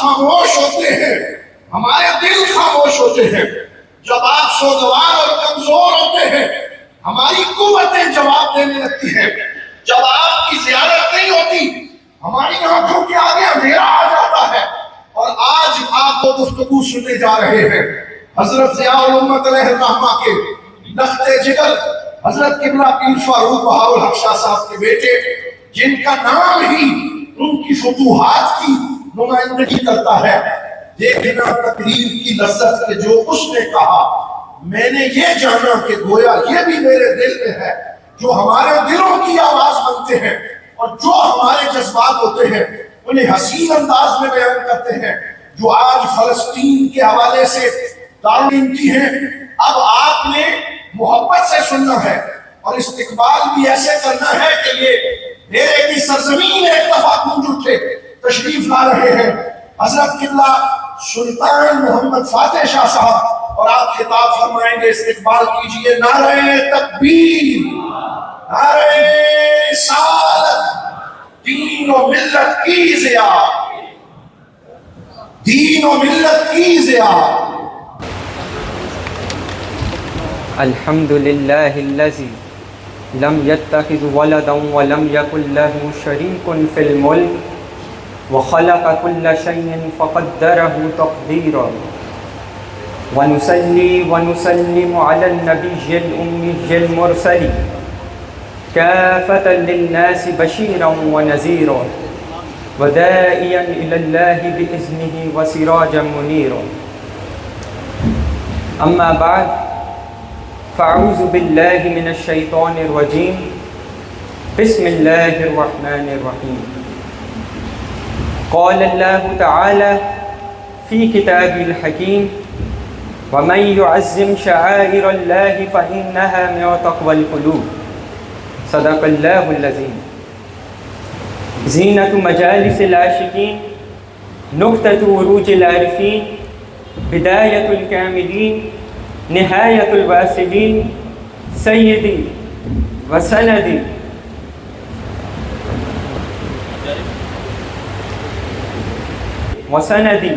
خاموش ہوتے ہیں ہمارے دل خاموش ہوتے ہیں، جب آپ سوگوار اور کمزور ہوتے ہیں ہماری قوتیں جواب دینے لگتی ہیں، جب آپ کی زیارت نہیں ہوتی ہماری آنکھوں کے آگے اندھیرا آ جاتا ہے۔ اور آج آپ وہ گفتگو سننے جا رہے ہیں حضرت ضیاء الامت علیہ الرحمہ کے لخت جگر حضرت قبلہ پیر فاروق بہاؤالحق شاہ صاحب کے بیٹے، جن کا نام ہی ان کی فتوحات کی نمائندگی کرتا ہے۔ دیکھنا تقریر کی لذت کے جو اس نے کہا، میں نے یہ جانا کہ گویا یہ بھی میرے دل میں ہے، جو ہمارے دلوں کی آواز بنتے ہیں اور جو ہمارے جذبات ہوتے ہیں انہیں حسین انداز میں بیان کرتے ہیں، جو آج فلسطین کے حوالے سے دارالانتی ہیں۔ اب آپ نے محبت سے سننا ہے اور استقبال بھی ایسے کرنا ہے کہ یہ ڈیرے کی سرزمین ایک دفعہ گونج اٹھے۔ تشریف لا رہے ہیں حضرت قبلہ سلطان محمد فاتح شاہ صاحب، اور آپ خطاب فرمائیں گے، استقبال کیجئے۔ نعرہ تکبیر، نعرہ رسالت، دین و ملت کی ضیاء، دین و ملت کی ضیاء۔ الحمد للہ الذی لم يتخذ ولدا ولم يكن له شریک فی الملک وخلق كل شيء فقدره تقديرا، ونصلي ونسلم على النبي الأمي المرسل كافة للناس بشيرا ونذيرا وداعيا إلى الله بإذنه وسراجا منيرا. أما بعد، فأعوذ بالله من الشيطان الرجيم. بسم الله الرحمن الرحيم. قال الله تعالى في كتابه الحكيم: ومن يعظم شعائر الله فإنها من تقوى القلوب. صدق الله العظيم. زینت مجالس العاشقین، نقطة عروج العارفین، بدایت الکاملین، نہایت الواصلین، سیدی وسندی وسندی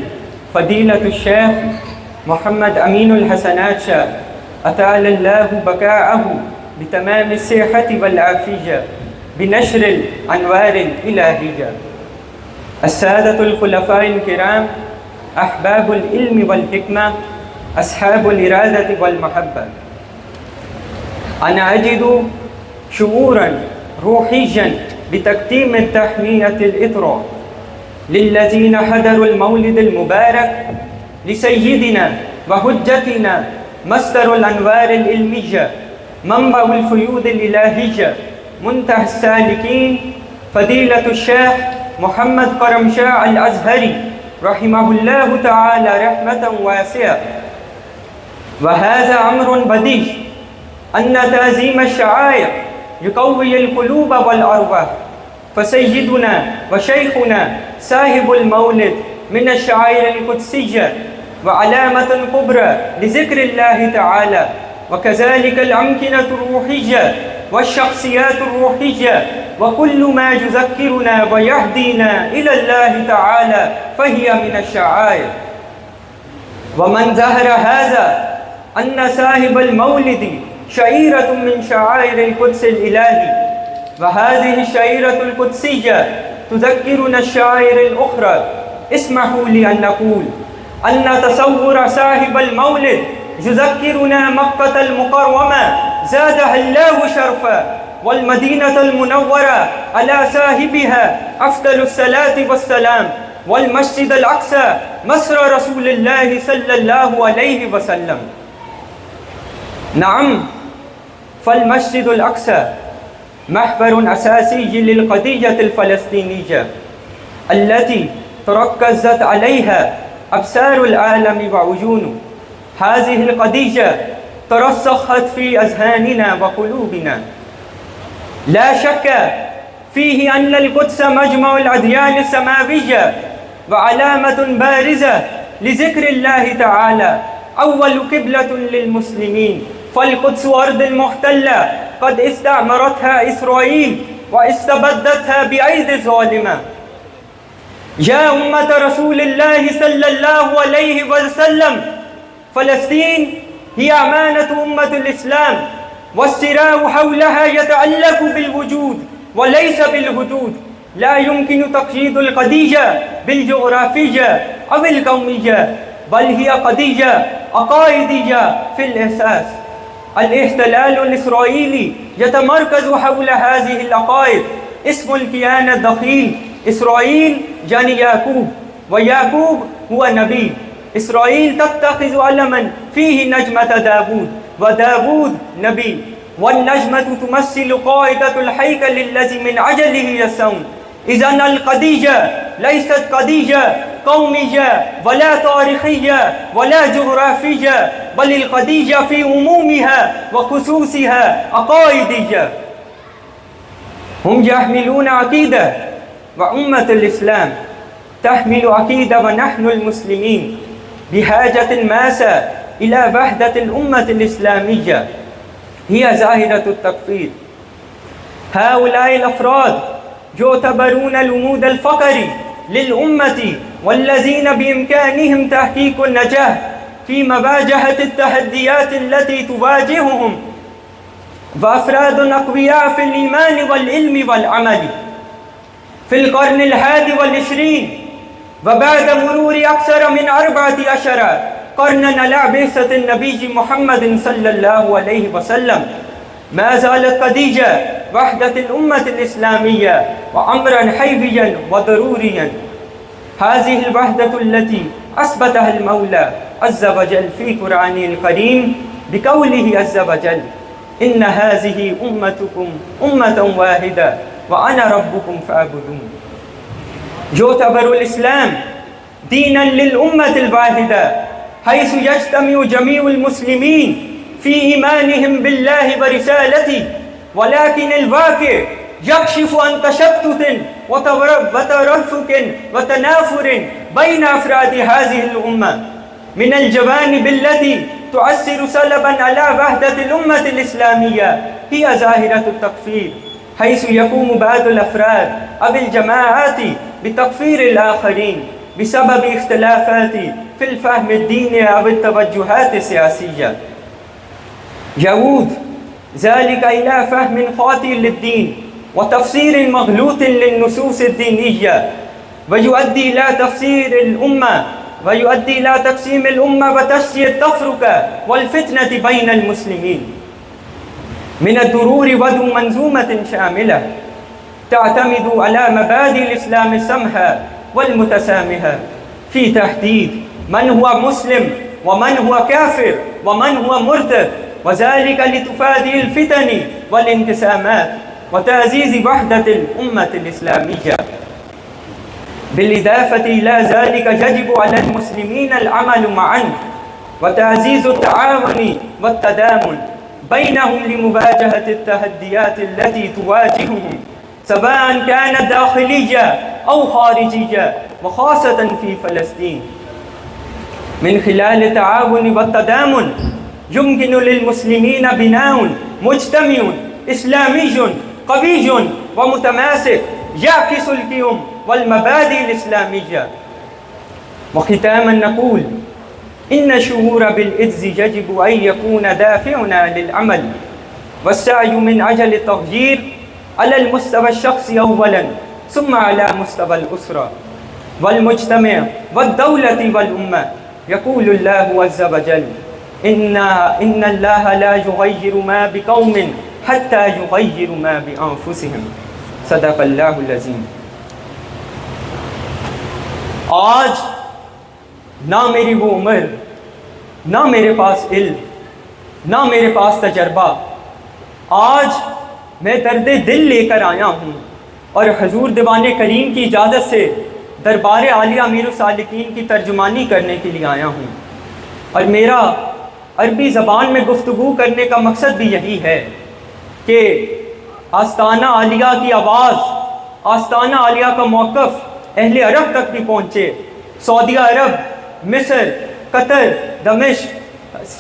فضیلۃ الشیخ محمد امین الحسنات شاہ، اطال اللہ بقاءہ بتمام الصحۃ والعافیہ بنشر الانوار الالہیہ. السادۃ الخلفاء الکرام، احباب العلم والحکمہ، اصحاب الارادۃ والمحبہ، انا اجد شعورا روحیا بتقدیم التحمیۃ العطرہ للذین حضروا المولد المبارک لسیدنا وحجتنا مصدر الانوار العلمیہ، منبع الفیوض الالہیہ، منتہى السالکین، فضیلۃ الشیخ محمد کرم شاہ الازہری رحمہ اللہ تعالی رحمتا واسعہ. وهذا امر بدیع ان تعظیم الشعائر یقوی القلوب والارواح، فسیدنا وشیخنا صاحب المولد من الشعائر القدسیہ وعلامة كبرى لذكر الله تعالى، وكذلك الأمكنة الروحية والشخصيات الروحية، وكل ما يذكرنا ويهدينا إلى الله تعالى فهي من الشعائر. ومن ظهر هذا أن صاحب المولد شعيرة من شعائر القدس الإلهي، وهذه الشعيرة القدسية تذكرنا الشعائر الأخرى. اسمحوا لي أن نقول أن تصور صاحب المولد يذكرنا مكة المكرمة زادها الله شرفا، والمدينة المنورة على صاحبها أفضل الصلاة والسلام، والمسجد الأقصى مصر رسول الله صلى الله عليه وسلم. نعم، فالمسجد الأقصى محور أساسي للقضية الفلسطينية التي تركزت عليها أبصار العالم وعيونه. هذه القضية ترسخت في أذهاننا وقلوبنا. لا شك فيه أن القدس مجمع الأديان السماوية وعلامة بارزة لذكر الله تعالى، أول قبلة للمسلمين. فالقدس أرض محتلة قد استعمرتها إسرائيل واستبدتها بأيدي ظالمة. يا أمة رسول الله صلى الله عليه وسلم، فلسطين هي أمانة أمة الإسلام، والصراع حولها يتعلق بالوجود وليس بالحدود. لا يمكن تقييد القضية بالجغرافية أو القومية، بل هي قضية عقائدية في الأساس. الاحتلال الإسرائيلي يتمركز حول هذه العقائد. اسم الكيان الدخيل إسرائيل يعني يعقوب، ويعقوب هو نبي. إسرائيل تتخذ علما فيه نجمة داوود، وداوود نبي، والنجمة تمثل قاعدة الهيكل الذي من عجله يسعون. إذن القضية ليست قضية قومية ولا تاريخية ولا جغرافية، بل القضية في عمومها وخصوصها عقائدية. هم يحملون عقيدة، وأمة الإسلام تحمل عقيدة، ونحن المسلمين بحاجة ماسة إلى وحدة الأمة الإسلامية. هي ظاهرة التكفير. هؤلاء الأفراد يعتبرون العمود الفقري للأمة، والذين بإمكانهم تحقيق النجاح في مواجهة التحديات التي تواجههم، وأفراد أقوياء في الإيمان والعلم والعمل. في القرن 21 وبعد مرور أكثر من 14 قرنا على بعثة النبي محمد صلى الله عليه وسلم، ما زالت قضية وحدة الأمة الإسلامية وأمرا حيويا وضروريا. هذه الوحدة التي أثبتها المولى عز وجل في قرآنه الكريم بقوله عز وجل: إن هذه أمتكم أمة واحدة وأنا ربكم فاعبدون. يعتبر الإسلام دينا للأمة الواحدة، حيث يجتمع جميع المسلمين في إيمانهم بالله ورسالته، ولكن الواقع يكشف عن تشتت وترفق وتنافر بين أفراد هذه الأمة من الجوانب التي تؤثر سلبا على وحدة الأمة الإسلامية. هي ظاهرة التكفير، حيث يقوم بعض الأفراد أو الجماعات بتكفير الآخرين بسبب اختلافات في الفهم الديني أو التوجهات السياسية. يعود ذلك إلى فهم خاطئ للدين وتفسير مغلوط للنصوص الدينية، ويؤدي إلى تفسير الأمة، ويؤدي إلى تقسيم الأمة وتشييع التفرقة والفتنة بين المسلمين. من الضرور وضع منظومة شاملة تعتمد على مبادئ الإسلام السمحة والمتسامحة في تحديد من هو مسلم ومن هو كافر ومن هو مرتد، وذلك لتفادي الفتن والانقسامات وتعزيز وحدة الأمة الإسلامية. بالإضافة إلى ذلك يجب على المسلمين العمل معا وتعزيز التعاون والتضامن بينهم لمواجهة التحديات التي تواجههم، سواء كانت داخلية أو خارجية، وخاصة في فلسطين. من خلال التعاون والتضامن يمكن للمسلمين بناء مجتمع إسلامي قوي ومتماسك يعكس القيم والمبادئ الإسلامية. وختاما نقول: إن الشعور بالعجز يجب أن يكون دافعنا للعمل والسعي من أجل التغيير على المستوى الشخصي أولا، ثم على مستوى الأسرة والمجتمع والدولة والأمة. يقول الله عز وجل: إن الله لا يغير ما بقوم حتى يغيروا ما بأنفسهم. صدق اللہ العظیم. آج نہ میری وہ عمر، نہ میرے پاس علم، نہ میرے پاس تجربہ. آج میں درد دل لے کر آیا ہوں اور حضور دیوان کریم کی اجازت سے دربار عالیہ امیر السالکین کی ترجمانی کرنے کے لیے آیا ہوں. اور میرا عربی زبان میں گفتگو کرنے کا مقصد بھی یہی ہے کہ آستانہ عالیہ کی آواز، آستانہ عالیہ کا موقف اہل عرب تک بھی پہنچے. سعودی عرب، مصر، قطر، دمشق،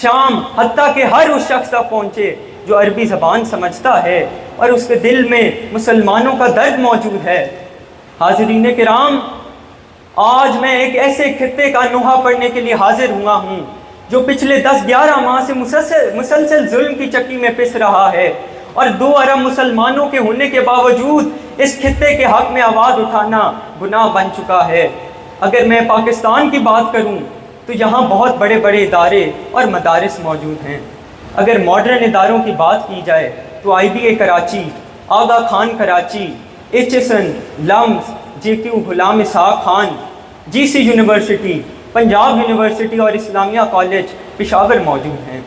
شام، حتیٰ کہ ہر اس شخص تک پہنچے جو عربی زبان سمجھتا ہے اور اس کے دل میں مسلمانوں کا درد موجود ہے. حاضرین کرام، آج میں ایک ایسے خطے کا نوحہ پڑھنے کے لیے حاضر ہوا ہوں جو پچھلے 10-11 ماہ سے مسلسل ظلم کی چکی میں پس رہا ہے، اور 2 ارب مسلمانوں کے ہونے کے باوجود اس خطے کے حق میں آواز اٹھانا گناہ بن چکا ہے۔ اگر میں پاکستان کی بات کروں تو یہاں بہت بڑے بڑے ادارے اور مدارس موجود ہیں۔ اگر ماڈرن اداروں کی بات کی جائے تو IBA کراچی، آغا Khan Karachi, HSN، LUMS, JQ Ghulam Ishaq Khan, GC university, Punjab university اور اسلامیہ کالج پشاور موجود ہیں۔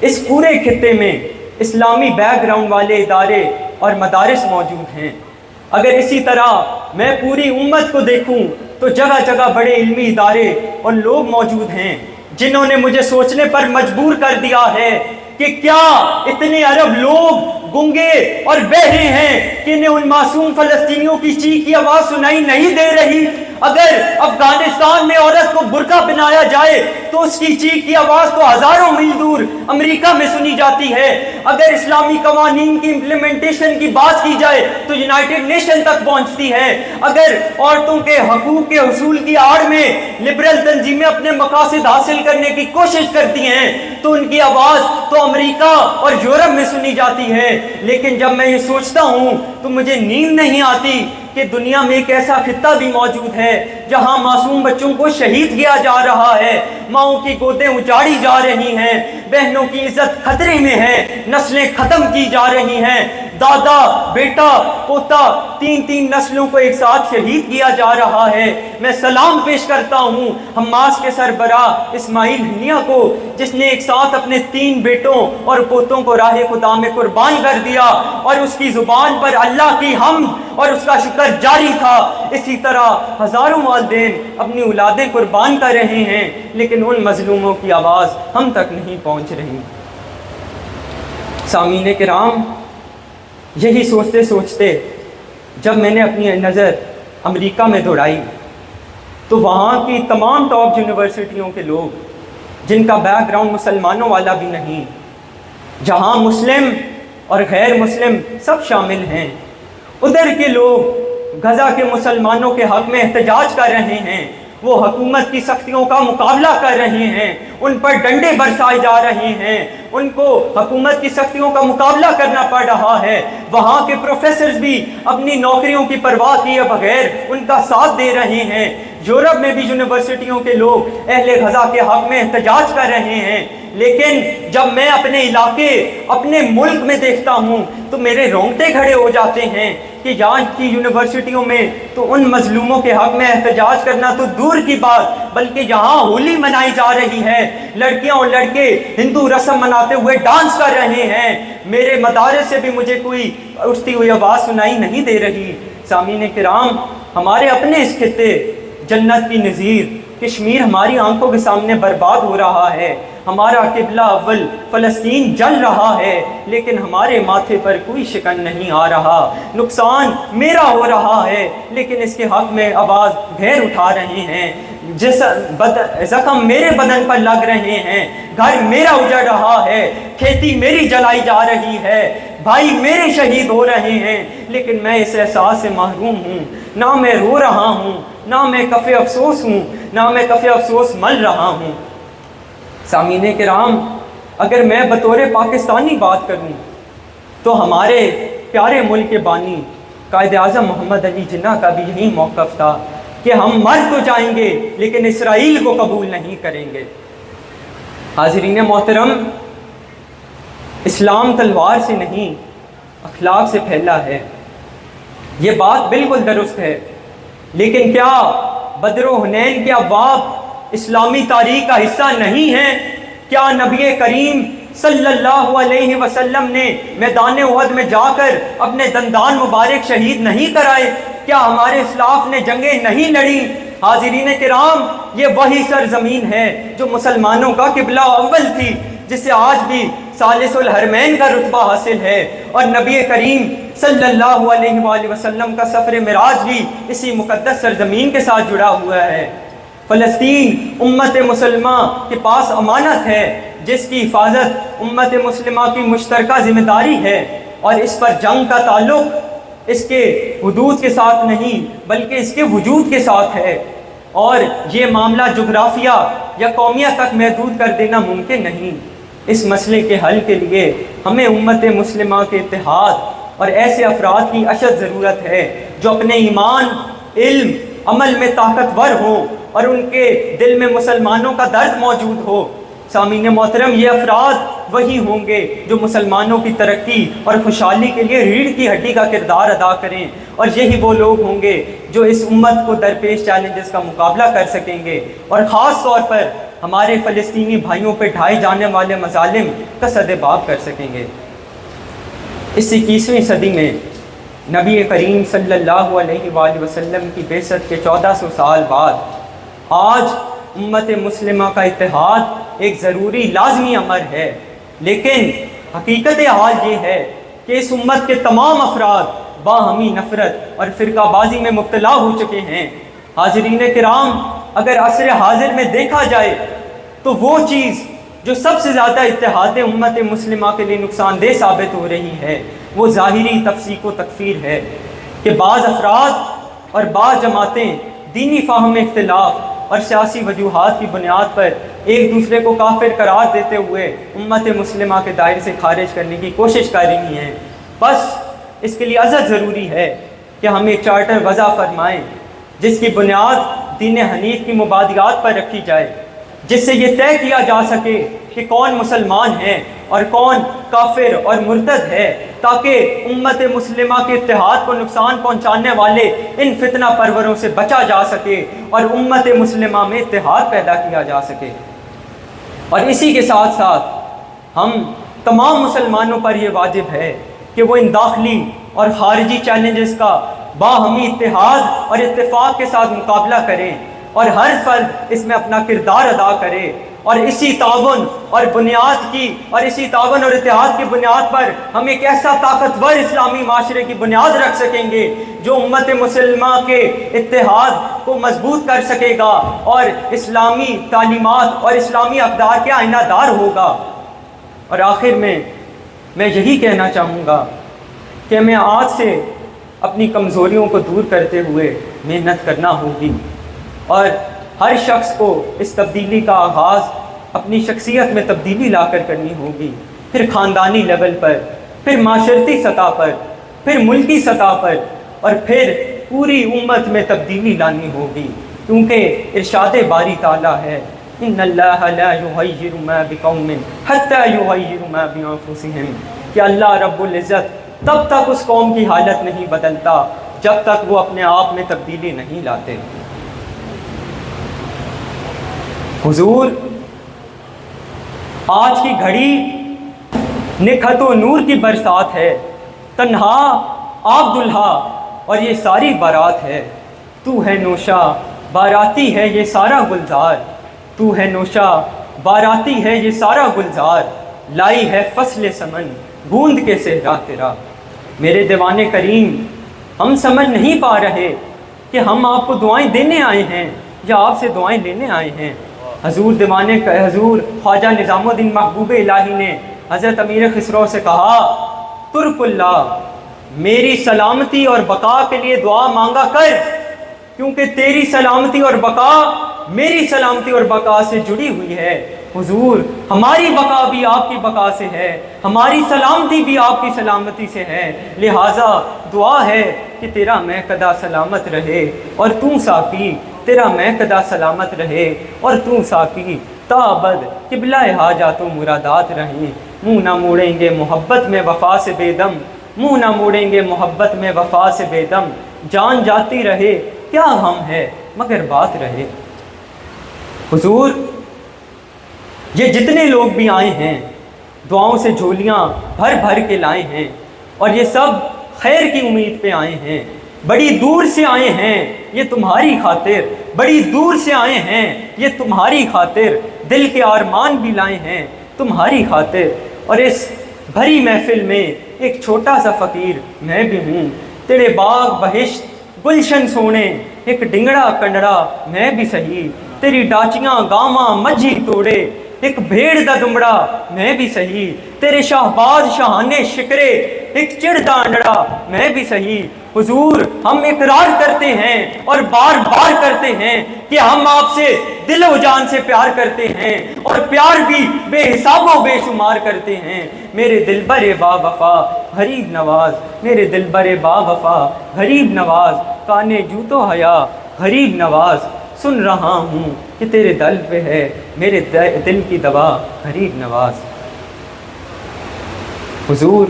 اس پورے خطے میں اسلامی بیک گراؤنڈ والے ادارے اور مدارس موجود ہیں۔ اگر اسی طرح میں پوری امت کو دیکھوں تو جگہ جگہ بڑے علمی ادارے اور لوگ موجود ہیں جنہوں نے مجھے سوچنے پر مجبور کر دیا ہے کہ کیا اتنے ارب لوگ گنگے اور بہرے ہیں کہ انہیں ان معصوم فلسطینیوں کی چیخ کی آواز سنائی نہیں دے رہی؟ اگر افغانستان میں عورت کو برقع پہنایا جائے تو اس کی چیخ کی آواز تو ہزاروں میل دور امریکہ میں سنی جاتی ہے۔ اگر اسلامی قوانین کی امپلیمنٹیشن کی بات کی جائے تو یونائٹڈ نیشن تک پہنچتی ہے۔ اگر عورتوں کے حقوق کے حصول کی آڑ میں لبرل تنظیمیں اپنے مقاصد حاصل کرنے کی کوشش کرتی ہیں تو ان کی آواز تو امریکہ اور یورپ میں سنی جاتی ہے۔ لیکن جب میں یہ سوچتا ہوں تو مجھے نیند نہیں آتی کہ دنیا میں ایک ایسا خطہ بھی موجود ہے جہاں معصوم بچوں کو شہید کیا جا رہا ہے، ماؤں کی گودیں اجاڑی جا رہی ہیں، بہنوں کی عزت خطرے میں ہے، نسلیں ختم کی جا رہی ہیں، دادا، بیٹا، پوتا، 3 نسلوں کو ایک ساتھ شہید کیا جا رہا ہے۔ میں سلام پیش کرتا ہوں حماس کے سربراہ اسماعیل ہنیہ کو، جس نے ایک ساتھ اپنے 3 بیٹوں اور پوتوں کو راہ خدا میں قربان کر دیا، اور اس کی زبان پر اللہ کی حمد اور اس کا شکر جاری تھا۔ اسی طرح ہزاروں والدین اپنی اولادیں قربان کر رہے ہیں، لیکن ان مظلوموں کی آواز ہم تک نہیں پہنچ رہی۔ سامعین کرام، یہی سوچتے سوچتے جب میں نے اپنی نظر امریکہ میں دوڑائی تو وہاں کی تمام ٹاپ یونیورسٹیوں کے لوگ جن کا بیک گراؤنڈ مسلمانوں والا بھی نہیں، جہاں مسلم اور غیر مسلم سب شامل ہیں، ادھر کے لوگ غزہ کے مسلمانوں کے حق میں احتجاج کر رہے ہیں، وہ حکومت کی سختیوں کا مقابلہ کر رہے ہیں، ان پر ڈنڈے برسائے جا رہے ہیں، ان کو حکومت کی سختیوں کا مقابلہ کرنا پڑ رہا ہے۔ وہاں کے پروفیسرز بھی اپنی نوکریوں کی پرواہ کیے بغیر ان کا ساتھ دے رہے ہیں۔ یورپ میں بھی یونیورسٹیوں کے لوگ اہل غزہ کے حق میں احتجاج کر رہے ہیں، لیکن جب میں اپنے علاقے، اپنے ملک میں دیکھتا ہوں تو میرے رونگٹے کھڑے ہو جاتے ہیں کہ یہاں کی یونیورسٹیوں میں تو ان مظلوموں کے حق میں احتجاج کرنا تو دور کی بات، بلکہ یہاں ہولی منائی جا رہی ہے، لڑکیاں اور لڑکے ہندو رسم مناتے ہوئے ڈانس کر رہے ہیں۔ میرے مدارس سے بھی مجھے کوئی اٹھتی ہوئی آواز سنائی نہیں دے رہی۔ سامعین کرام، ہمارے اپنے اس خطے جنت کی نظیر کشمیر ہماری آنکھوں کے سامنے برباد ہو رہا ہے، ہمارا قبلہ اول فلسطین جل رہا ہے، لیکن ہمارے ماتھے پر کوئی شکن نہیں آ رہا۔ نقصان میرا ہو رہا ہے، لیکن اس کے حق میں آواز غیر اٹھا رہے ہیں۔ زخم میرے بدن پر لگ رہے ہیں، گھر میرا اجڑ رہا ہے، کھیتی میری جلائی جا رہی ہے، بھائی میرے شہید ہو رہے ہیں، لیکن میں اس احساس سے محروم ہوں۔ نہ میں رو رہا ہوں، نہ میں کف افسوس ہوں، نہ میں کف افسوس مل رہا ہوں۔ سامعین کرام، اگر میں بطور پاکستانی بات کروں تو ہمارے پیارے ملک کے بانی قائد اعظم محمد علی جناح کا بھی یہی موقف تھا کہ ہم مر تو جائیں گے لیکن اسرائیل کو قبول نہیں کریں گے۔ حاضرین محترم، اسلام تلوار سے نہیں اخلاق سے پھیلا ہے، یہ بات بالکل درست ہے، لیکن کیا بدر و حنین کے ابواب اسلامی تاریخ کا حصہ نہیں ہیں؟ کیا نبی کریم صلی اللہ علیہ وسلم نے میدان احد میں جا کر اپنے دندان مبارک شہید نہیں کرائے؟ کیا ہمارے اسلاف نے جنگیں نہیں لڑیں؟ حاضرین کرام، یہ وہی سرزمین ہے جو مسلمانوں کا قبلہ اول تھی، جسے آج بھی ثالث الحرمین کا رتبہ حاصل ہے، اور نبی کریم صلی اللہ علیہ وآلہ وسلم کا سفر معراج بھی اسی مقدس سرزمین کے ساتھ جڑا ہوا ہے۔ فلسطین امت مسلمہ کے پاس امانت ہے، جس کی حفاظت امت مسلمہ کی مشترکہ ذمہ داری ہے، اور اس پر جنگ کا تعلق اس کے حدود کے ساتھ نہیں بلکہ اس کے وجود کے ساتھ ہے۔ اور یہ معاملہ جغرافیہ یا قومیت تک محدود کر دینا ممکن نہیں۔ اس مسئلے کے حل کے لیے ہمیں امت مسلمہ کے اتحاد اور ایسے افراد کی اشد ضرورت ہے جو اپنے ایمان، علم، عمل میں طاقتور ہوں اور ان کے دل میں مسلمانوں کا درد موجود ہو۔ سامعین محترم، یہ افراد وہی ہوں گے جو مسلمانوں کی ترقی اور خوشحالی کے لیے ریڑھ کی ہڈی کا کردار ادا کریں، اور یہی وہ لوگ ہوں گے جو اس امت کو درپیش چیلنجز کا مقابلہ کر سکیں گے، اور خاص طور پر ہمارے فلسطینی بھائیوں پہ ڈھائے جانے والے مظالم کا سدباب کر سکیں گے۔ اس 21ویں صدی میں نبی کریم صلی اللہ علیہ وآلہ وسلم کی بعثت کے 1400 سال بعد آج امت مسلمہ کا اتحاد ایک ضروری لازمی امر ہے، لیکن حقیقت حال یہ ہے کہ اس امت کے تمام افراد باہمی نفرت اور فرقہ بازی میں مبتلا ہو چکے ہیں۔ حاضرین کرام، اگر عصر حاضر میں دیکھا جائے تو وہ چیز جو سب سے زیادہ اتحاد امت مسلمہ کے لیے نقصان دہ ثابت ہو رہی ہے وہ ظاہری تفسیق و تکفیر ہے کہ بعض افراد اور بعض جماعتیں دینی فہم میں اختلاف اور سیاسی وجوہات کی بنیاد پر ایک دوسرے کو کافر قرار دیتے ہوئے امت مسلمہ کے دائرے سے خارج کرنے کی کوشش کر رہی ہیں۔ بس اس کے لیے عزت ضروری ہے کہ ہم ایک چارٹر وضع فرمائیں جس کی بنیاد دین حنیف کی مبادیات پر رکھی جائے، جس سے یہ طے کیا جا سکے کہ کون مسلمان ہے اور کون کافر اور مرتد ہے، تاکہ امت مسلمہ کے اتحاد کو نقصان پہنچانے والے ان فتنہ پروروں سے بچا جا سکے اور امت مسلمہ میں اتحاد پیدا کیا جا سکے۔ اور اسی کے ساتھ ساتھ ہم تمام مسلمانوں پر یہ واجب ہے کہ وہ ان داخلی اور خارجی چیلنجز کا باہمی اتحاد اور اتفاق کے ساتھ مقابلہ کریں، اور ہر فرد اس میں اپنا کردار ادا کرے، اور اسی تعاون اور اتحاد کی بنیاد پر ہم ایک ایسا طاقتور اسلامی معاشرے کی بنیاد رکھ سکیں گے جو امت مسلمہ کے اتحاد کو مضبوط کر سکے گا اور اسلامی تعلیمات اور اسلامی اقدار کے آئینہ دار ہوگا۔ اور آخر میں یہی کہنا چاہوں گا کہ ہمیں آج سے اپنی کمزوریوں کو دور کرتے ہوئے محنت کرنا ہوگی، اور ہر شخص کو اس تبدیلی کا آغاز اپنی شخصیت میں تبدیلی لا کر کرنی ہوگی، پھر خاندانی لیول پر، پھر معاشرتی سطح پر، پھر ملکی سطح پر، اور پھر پوری امت میں تبدیلی لانی ہوگی، کیونکہ ارشاد باری تعالیٰ ہے ان اللہ لا یغیر ما بقوم حتی یغیروا ما بانفسہم، کہ اللہ رب العزت تب تک اس قوم کی حالت نہیں بدلتا جب تک وہ اپنے آپ میں تبدیلی نہیں لاتے۔ حضور، آج کی گھڑی نکھت و نور کی برسات ہے، تنہا آپ دلہا اور یہ ساری بارات ہے، تو ہے نوشا باراتی ہے یہ سارا گلزار، تو ہے نوشا باراتی ہے یہ سارا گلزار، لائی ہے فصل سمن بوند کے صحرا تیرا۔ میرے دیوان کریم، ہم سمجھ نہیں پا رہے کہ ہم آپ کو دعائیں دینے آئے ہیں یا آپ سے دعائیں لینے آئے ہیں۔ حضور خواجہ نظام الدین محبوب الہی نے حضرت امیر خسرو سے کہا، ترک اللہ، میری سلامتی اور بقا کے لیے دعا مانگا کر، کیونکہ تیری سلامتی اور بقا میری سلامتی اور بقا سے جڑی ہوئی ہے۔ حضور، ہماری بقا بھی آپ کی بقا سے ہے، ہماری سلامتی بھی آپ کی سلامتی سے ہے، لہٰذا دعا ہے کہ تیرا میں قدا سلامت رہے اور تو ساقی، تیرا میں قدا سلامت رہے اور تو ساقی، تا ابد قبلہ حاجات و مرادات رہیں، منہ نہ موڑیں گے محبت میں وفا سے بے دم، منہ نہ موڑیں گے محبت میں وفا سے بے دم، جان جاتی رہے کیا غم ہے مگر بات رہے۔ حضور، یہ جتنے لوگ بھی آئے ہیں دعاؤں سے جھولیاں بھر بھر کے لائے ہیں، اور یہ سب خیر کی امید پہ آئے ہیں، بڑی دور سے آئے ہیں یہ تمہاری خاطر، بڑی دور سے آئے ہیں یہ تمہاری خاطر، دل کے ارمان بھی لائے ہیں تمہاری خاطر، اور اس بھری محفل میں ایک چھوٹا سا فقیر میں بھی ہوں، تیرے باغ بہشت گلشن سونے ایک ڈنگڑا کنڈڑا میں بھی سہی، تیری ڈاچیاں گاواں مجھی توڑے ایک بھیڑ دا دمڑا میں بھی سہی، تیرے شہباز شہانے شکرے ایک چڑ دا انڈڑا میں بھی سہی۔ حضور ہم اقرار کرتے ہیں اور بار بار کرتے ہیں کہ ہم آپ سے دل و جان سے پیار کرتے ہیں اور پیار بھی بے حساب و بے شمار کرتے ہیں۔ میرے دلبر با وفا غریب نواز، میرے دلبر با وفا غریب نواز، کانے جوتو حیا غریب نواز، سن رہا ہوں کہ تیرے دل پہ ہے میرے دل کی دوا غریب نواز۔ حضور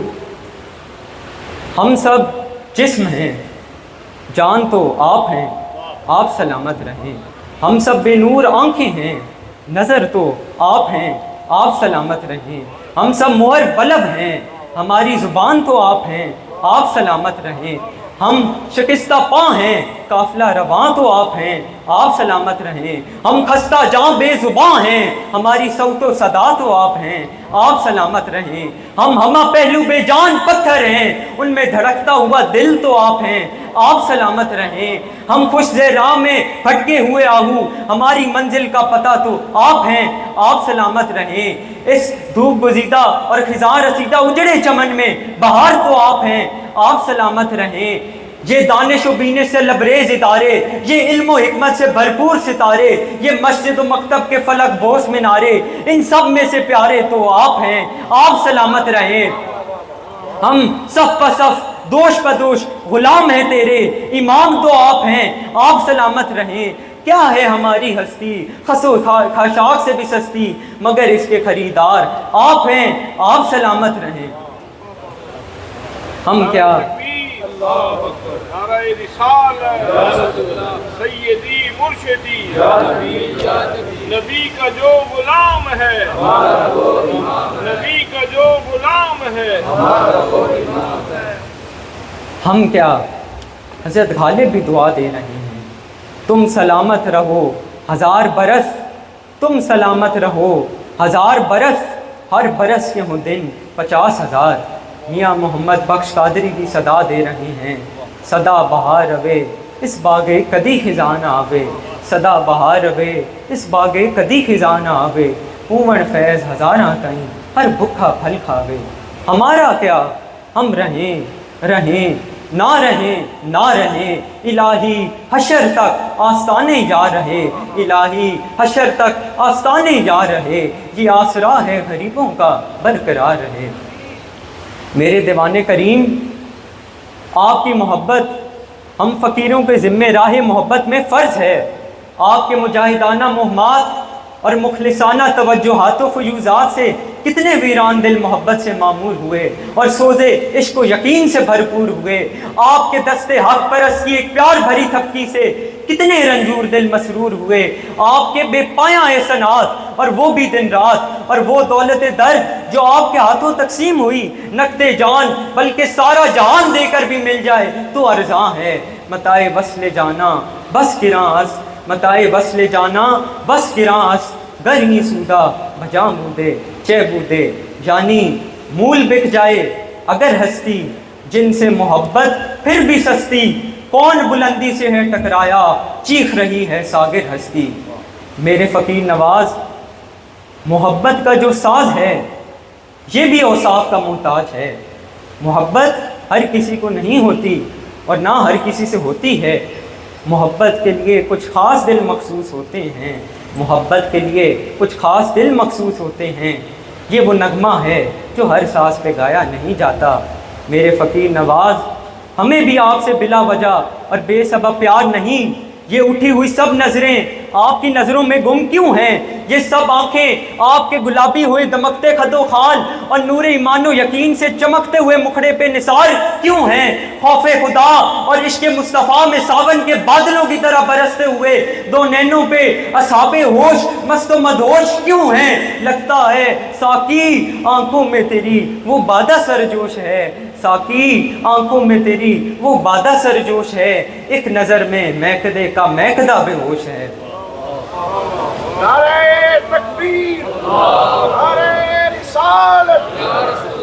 ہم سب جسم ہیں، جان تو آپ ہیں، آپ سلامت رہیں۔ ہم سب بے نور آنکھیں ہیں، نظر تو آپ ہیں، آپ سلامت رہیں۔ ہم سب مہر بلب ہیں، ہماری زبان تو آپ ہیں، آپ سلامت رہیں۔ ہم شکستہ پاں ہیں، قافلہ رواں تو آپ ہیں، آپ سلامت رہیں۔ ہم خستہ جاں بے زباں ہیں، ہماری صوت و صدا تو آپ ہیں، آپ سلامت رہیں۔ ہم ہمہ پہلو بے جان پتھر ہیں، ان میں دھڑکتا ہوا دل تو آپ ہیں، آپ سلامت رہیں۔ ہم خوش راہ میں بھٹکے ہوئے آہو، ہماری منزل کا پتہ تو آپ ہیں، آپ سلامت رہیں۔ اس دھوپ گزیدہ اور خزاں رسیدہ اجڑے چمن میں بہار تو آپ ہیں، آپ سلامت رہیں۔ یہ دانش و بینش سے لبریز ادارے، یہ علم و حکمت سے بھرپور ستارے، یہ مسجد و مکتب کے فلک بوس منارے، ان سب میں سے پیارے تو آپ ہیں، آپ سلامت رہیں۔ ہم صف پہ صف دوش پہ دوش غلام ہیں تیرے، امام تو آپ ہیں، آپ سلامت رہیں۔ کیا ہے ہماری ہستی خس و خاشاک سے بھی سستی، مگر اس کے خریدار آپ ہیں، آپ سلامت رہیں۔ ہم کیا اللہ اکبر، نعرہ رسالت، سیدی مرشدی، نبی کا جو غلام ہے، نبی کا جو غلام ہے، ہم کیا حضرت غالب بھی دعا دے رہے ہیں، تم سلامت رہو ہزار برس، تم سلامت رہو ہزار برس، ہر برس کے ہوں دن 50,000۔ میاں محمد بخش قادری بھی صدا دے رہے ہیں، صدا بہار روے اس باغے کدی خزاں نہ آوے، صدا بہار روے اس باغے کدی خزاں نہ آوے، ہوون فیض ہزاراں تائیں ہر بھکھا پھل کھاوے۔ ہمارا کیا ہم رہیں رہیں نہ رہیں نہ رہیں، الہی حشر تک آستانے یا رہے، الہی حشر تک آستانے یا رہے، یہ آسرا ہے غریبوں کا برقرار رہے۔ میرے دیوان کریم، آپ کی محبت ہم فقیروں کے ذمہ راہ محبت میں فرض ہے۔ آپ کے مجاہدانہ مہمات اور مخلصانہ توجہات و فیوزات سے کتنے ویران دل محبت سے معمور ہوئے اور سوزے عشق و یقین سے بھرپور ہوئے۔ آپ کے دستے حق پرست کی ایک پیار بھری تھپکی سے کتنے رنجور دل مسرور ہوئے۔ آپ کے بے پایاں احسانات اور وہ بھی دن رات، اور وہ دولت درد جو آپ کے ہاتھوں تقسیم ہوئی، نقد جان بلکہ سارا جہان دے کر بھی مل جائے تو ارزاں ہے۔ متائے وصل جانا بس گراں است، متائے وصل جانا بس گراں است، گر ہی سودا بجا مودے چہ بودے، یعنی مول بک جائے اگر ہستی، جن سے محبت پھر بھی سستی، کون بلندی سے ہے ٹکرایا، چیخ رہی ہے ساگر ہستی۔ میرے فقیر نواز، محبت کا جو ساز ہے یہ بھی اوصاف کا محتاج ہے۔ محبت ہر کسی کو نہیں ہوتی اور نہ ہر کسی سے ہوتی ہے۔ محبت کے لیے کچھ خاص دل مخصوص ہوتے ہیں، محبت کے لیے کچھ خاص دل مخصوص ہوتے ہیں۔ یہ وہ نغمہ ہے جو ہر ساز پہ گایا نہیں جاتا۔ میرے فقیر نواز، ہمیں بھی آپ سے بلا وجہ اور بے سبب پیار نہیں۔ یہ اٹھی ہوئی سب نظریں آپ کی نظروں میں گم کیوں ہیں؟ یہ سب آنکھیں آپ کے گلابی ہوئے دمکتے خد و خال اور نور ایمان و یقین سے چمکتے ہوئے مکھڑے پہ نثار کیوں ہیں؟ خوف خدا اور عشق مصطفیٰ میں ساون کے بادلوں کی طرح برستے ہوئے دو نینوں پہ اصحاب ہوش مست و مدہوش کیوں ہیں؟ لگتا ہے ساقی آنکھوں میں تیری وہ بادہ سرجوش ہے، ساقی آنکھوں میں تیری وہ بادہ سرجوش ہے، ایک نظر میں میکدے کا میکدہ بے ہوش ہے۔ نعرہ تکبیر، نعرہ رسالت،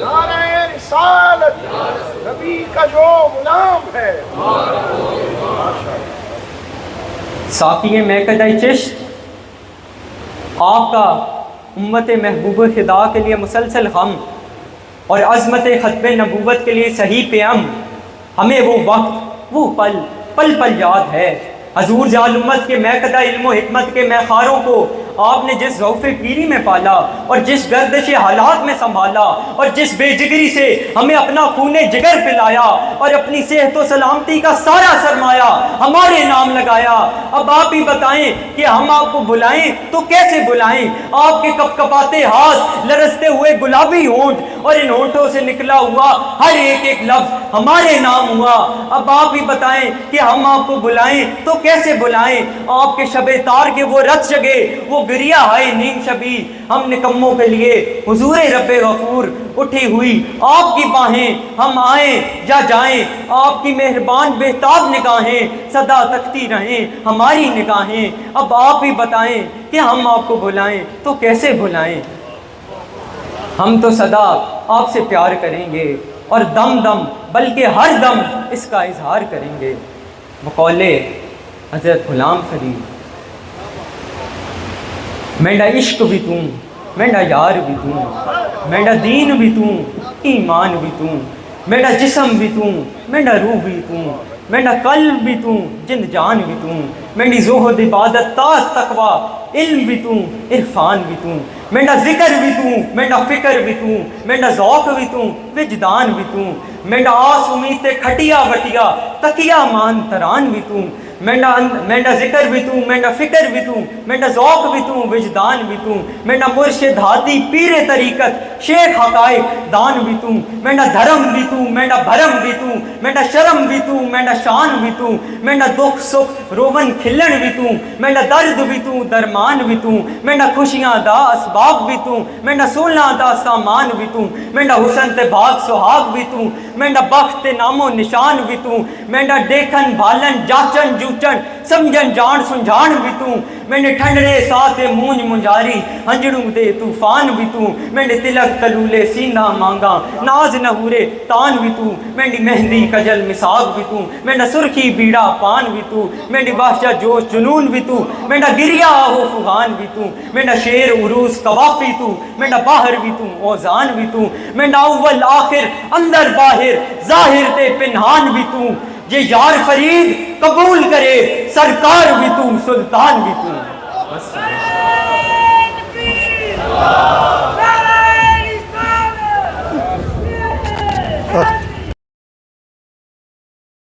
نعرہ رسالت، نبی کا جو غلام ہے۔ ساقی میکدہ چشت آپ کا امت محبوب خدا کے لیے مسلسل غم اور عظمت ختم نبوت کے لیے صحیح پیام، ہمیں وہ وقت وہ پل پل پل یاد ہے۔ حضور جال امت کے میکدہ علم و حکمت کے میخاروں کو آپ نے جس ذوف پیری میں پالا اور جس گردش حالات میں سنبھالا اور جس بے جگری سے ہمیں اپنا خون جگر پلایا اور اپنی صحت و سلامتی کا سارا سرمایہ ہمارے نام لگایا، اب آپ ہی بتائیں کہ ہم آپ کو بلائیں تو کیسے بلائیں؟ آپ کے کپ کپاتے ہاتھ، لرزتے ہوئے گلابی ہونٹ اور ان ہونٹوں سے نکلا ہوا ہر ایک لفظ ہمارے نام ہوا، اب آپ ہی بتائیں کہ ہم آپ کو بلائیں تو کیسے بلائیں؟ آپ کے شب تار کے وہ رت جگے، وہ گریا ہائے نیم شبی، ہم نکموں کے لیے حضور رب غفور اٹھی ہوئی آپ کی باہیں، ہم آئیں یا جائیں آپ کی مہربان بہتاب نگاہیں صدا تکتی رہیں ہماری نگاہیں، اب آپ ہی بتائیں کہ ہم آپ کو بلائیں تو کیسے بلائیں؟ ہم تو صدا آپ سے پیار کریں گے اور دم دم بلکہ ہر دم اس کا اظہار کریں گے۔ بقول حضرت غلام فرید، میرا عشق بھی توں، میرا یار بھی توں، میرا دین بھی توں، ایمان بھی توں، میرا جسم بھی توں، میرا روح بھی توں، میرا قلب بھی توں، جند جان بھی توں، میری زہد عبادت طاعت تقوی علم بھی توں، عرفان بھی توں، میرا ذکر بھی توں، میرا فکر بھی توں، میرا ذوق بھی توں، وجدان بھی توں، میرا آس امید کھٹیا وٹیا تکیا مان تران بھی توں، میرا ذکر بھی توں، میرا فکر بھی توں، میرا ذوق بھی توں، وجدان بھی توں، میرا مرشد ہادی پیر طریقت شیخ حقائق دان بھی توں، میرا دھرم بھی توں، میرا بھرم بھی توں، میرا شرم بھی توں، میرا شان بھی توں، میرا دکھ سکھ روون کھلن بھی توں، میرا درد بھی توں، درمان بھی توں، میرا خوشیاں دا اسباب بھی توں، میرا سولنا دا سامان بھی توں، میرا حسن تے بھاگ سہاگ بھی توں، میرا بخت نام و نشان بھی توں، میرا دیکھن بھالن جاچن جوچن سمجھن جان سنجھان بھی توں، میرے ٹھنڈرے ساتھ مونج منجاری ہنجڑوں دے طوفان بھی توں، میرے تلک تلولے سینہ مانگا ناز نہورے تان بھی توں، میری مہندی کجل مساق بھی توں، میرا سرخی بیڑا پان بھی توں، میری وحشہ جوش جنون بھی توں، میرا گریا ہو فغان بھی توں، میرا شیر عروس قوافی توں، میرا باہر بھی توں اوزان بھی توں، میرا اول آخر اندر باہر ظاہر تے پنہان بھی توں، یہ یار فرید قبول کرے سرکار بھی توں سلطان بھی توں۔